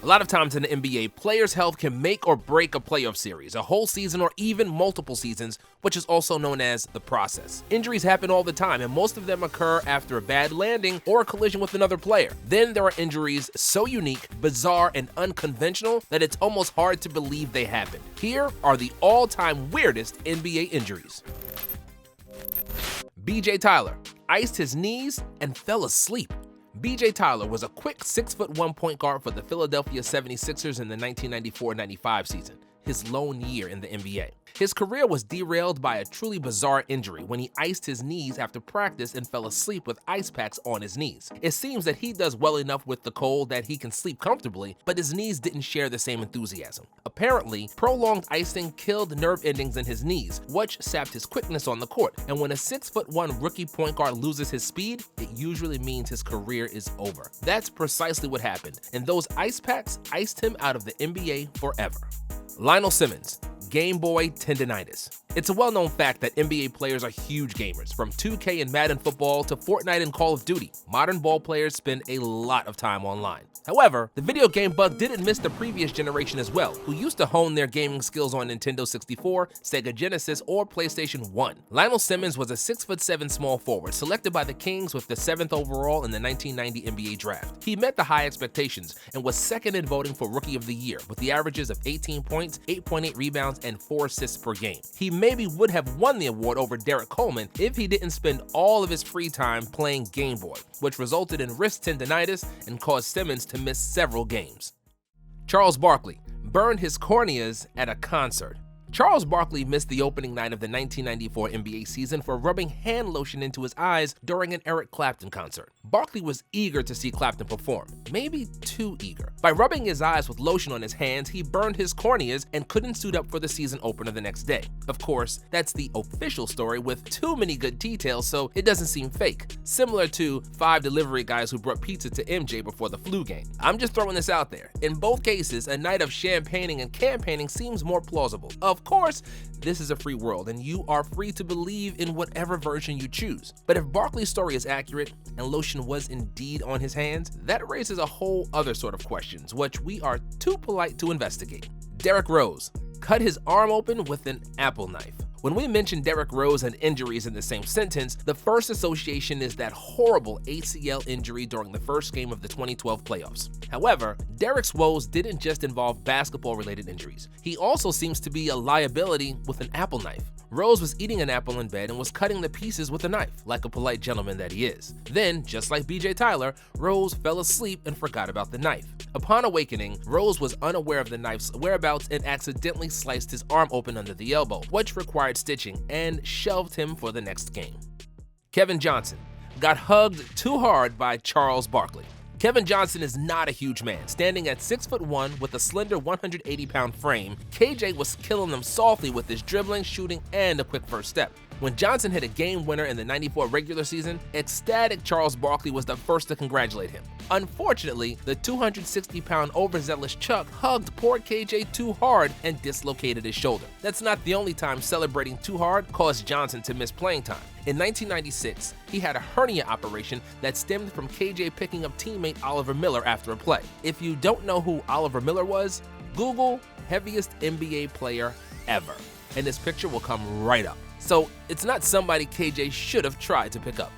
A lot of times in the NBA, players' health can make or break a playoff series, a whole season, or even multiple seasons, which is also known as the process. Injuries happen all the time, and most of them occur after a bad landing or a collision with another player. Then there are injuries so unique, bizarre, and unconventional that it's almost hard to believe they happened. Here are the all-time weirdest NBA injuries. B.J. Tyler iced his knees and fell asleep. B.J. Tyler was a quick 6'1" point guard for the Philadelphia 76ers in the 1994-95 season, his lone year in the NBA. His career was derailed by a truly bizarre injury when he iced his knees after practice and fell asleep with ice packs on his knees. It seems that he does well enough with the cold that he can sleep comfortably, but his knees didn't share the same enthusiasm. Apparently, prolonged icing killed nerve endings in his knees, which sapped his quickness on the court. And when a 6'1" rookie point guard loses his speed, it usually means his career is over. That's precisely what happened, and those ice packs iced him out of the NBA forever. Lionel Simmons Gameboy tendonitis. It's a well-known fact that NBA players are huge gamers. From 2K and Madden football to Fortnite and Call of Duty, modern ball players spend a lot of time online. However, the video game bug didn't miss the previous generation as well, who used to hone their gaming skills on Nintendo 64, Sega Genesis, or PlayStation 1. Lionel Simmons was a 6'7" small forward, selected by the Kings with the 7th overall in the 1990 NBA draft. He met the high expectations and was second in voting for Rookie of the Year, with the averages of 18 points, 8.8 rebounds, and 4 assists per game. He maybe would have won the award over Derek Coleman if he didn't spend all of his free time playing Game Boy, which resulted in wrist tendonitis and caused Simmons to miss several games. Charles Barkley burned his corneas at a concert. Charles Barkley missed the opening night of the 1994 NBA season for rubbing hand lotion into his eyes during an Eric Clapton concert. Barkley was eager to see Clapton perform, maybe too eager. By rubbing his eyes with lotion on his hands, he burned his corneas and couldn't suit up for the season opener the next day. Of course, that's the official story with too many good details, so it doesn't seem fake. Similar to 5 delivery guys who brought pizza to MJ before the flu game. I'm just throwing this out there. In both cases, a night of champagning and campaigning seems more plausible. Of course, this is a free world, and you are free to believe in whatever version you choose. But if Barkley's story is accurate, and lotion was indeed on his hands, that raises a whole other sort of questions, which we are too polite to investigate. Derrick Rose cut his arm open with an apple knife. When we mention Derrick Rose and injuries in the same sentence, the first association is that horrible ACL injury during the first game of the 2012 playoffs. However, Derrick's woes didn't just involve basketball-related injuries. He also seems to be a liability with an apple knife. Rose was eating an apple in bed and was cutting the pieces with a knife, like a polite gentleman that he is. Then, just like B.J. Tyler, Rose fell asleep and forgot about the knife. Upon awakening, Rose was unaware of the knife's whereabouts and accidentally sliced his arm open under the elbow, which required stitching and shelved him for the next game. Kevin Johnson got hugged too hard by Charles Barkley. Kevin Johnson is not a huge man. Standing at 6'1" with a slender 180-pound frame, KJ was killing them softly with his dribbling, shooting, and a quick first step. When Johnson hit a game winner in the 94 regular season, ecstatic Charles Barkley was the first to congratulate him. Unfortunately, the 260-pound overzealous Chuck hugged poor KJ too hard and dislocated his shoulder. That's not the only time celebrating too hard caused Johnson to miss playing time. In 1996, he had a hernia operation that stemmed from KJ picking up teammate Oliver Miller after a play. If you don't know who Oliver Miller was, Google heaviest NBA player ever, and this picture will come right up. So it's not somebody KJ should have tried to pick up.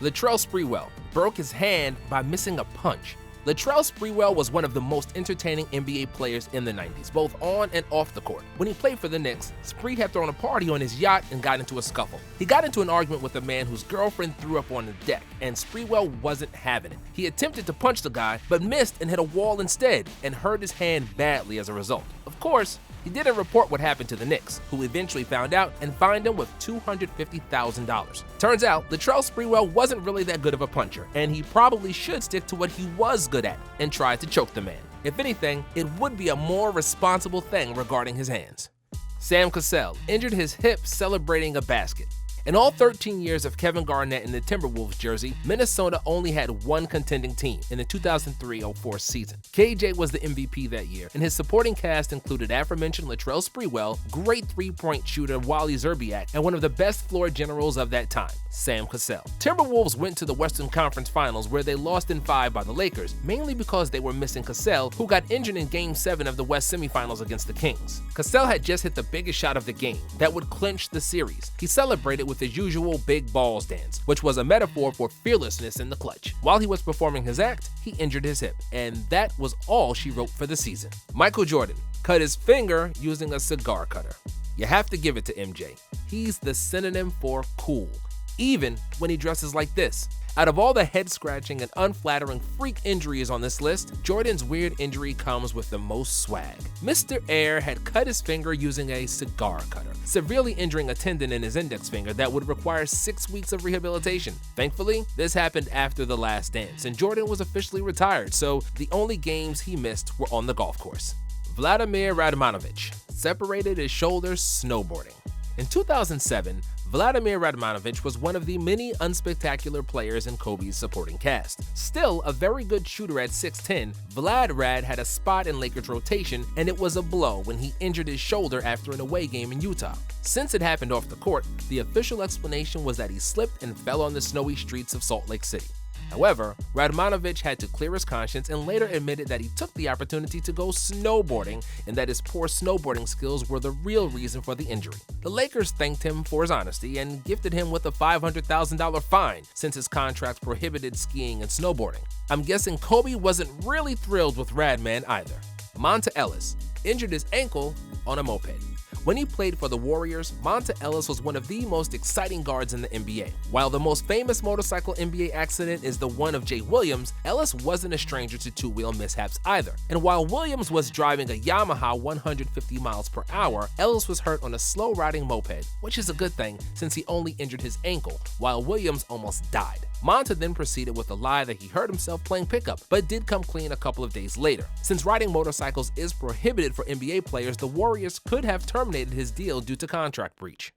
Latrell Sprewell broke his hand by missing a punch. Latrell Sprewell was one of the most entertaining NBA players in the 90s, both on and off the court. When he played for the Knicks, Spree had thrown a party on his yacht and got into a scuffle. He got into an argument with a man whose girlfriend threw up on the deck, and Sprewell wasn't having it. He attempted to punch the guy, but missed and hit a wall instead, and hurt his hand badly as a result. Of course, he didn't report what happened to the Knicks, who eventually found out and fined him with $250,000. Turns out, Latrell Sprewell wasn't really that good of a puncher, and he probably should stick to what he was good at and try to choke the man. If anything, it would be a more responsible thing regarding his hands. Sam Cassell injured his hip celebrating a basket. In all 13 years of Kevin Garnett in the Timberwolves jersey, Minnesota only had one contending team in the 2003-04 season. KJ was the MVP that year, and his supporting cast included aforementioned Latrell Sprewell, great three-point shooter Wally Szczerbiak, and one of the best floor generals of that time, Sam Cassell. Timberwolves went to the Western Conference Finals where they lost in 5 by the Lakers, mainly because they were missing Cassell, who got injured in Game 7 of the West semifinals against the Kings. Cassell had just hit the biggest shot of the game that would clinch the series. He celebrated with his usual big balls dance, which was a metaphor for fearlessness in the clutch. While he was performing his act, he injured his hip, and that was all she wrote for the season. Michael Jordan cut his finger using a cigar cutter. You have to give it to MJ. He's the synonym for cool, even when he dresses like this. Out of all the head-scratching and unflattering freak injuries on this list, Jordan's weird injury comes with the most swag. Mr. Air had cut his finger using a cigar cutter, severely injuring a tendon in his index finger that would require 6 weeks of rehabilitation. Thankfully, this happened after The Last Dance, and Jordan was officially retired, so the only games he missed were on the golf course. Vladimir Radmanovic separated his shoulders snowboarding. In 2007, Vladimir Radmanovic was one of the many unspectacular players in Kobe's supporting cast. Still a very good shooter at 6'10", Vlad Rad had a spot in Lakers rotation, and it was a blow when he injured his shoulder after an away game in Utah. Since it happened off the court, the official explanation was that he slipped and fell on the snowy streets of Salt Lake City. However, Radmanovic had to clear his conscience and later admitted that he took the opportunity to go snowboarding and that his poor snowboarding skills were the real reason for the injury. The Lakers thanked him for his honesty and gifted him with a $500,000 fine since his contract prohibited skiing and snowboarding. I'm guessing Kobe wasn't really thrilled with Radman either. Monta Ellis injured his ankle on a moped. When he played for the Warriors, Monta Ellis was one of the most exciting guards in the NBA. While the most famous motorcycle NBA accident is the one of Jay Williams, Ellis wasn't a stranger to two-wheel mishaps either. And while Williams was driving a Yamaha 150 miles per hour, Ellis was hurt on a slow-riding moped, which is a good thing since he only injured his ankle, while Williams almost died. Monta then proceeded with a lie that he hurt himself playing pickup, but did come clean a couple of days later. Since riding motorcycles is prohibited for NBA players, the Warriors could have terminated his deal due to contract breach.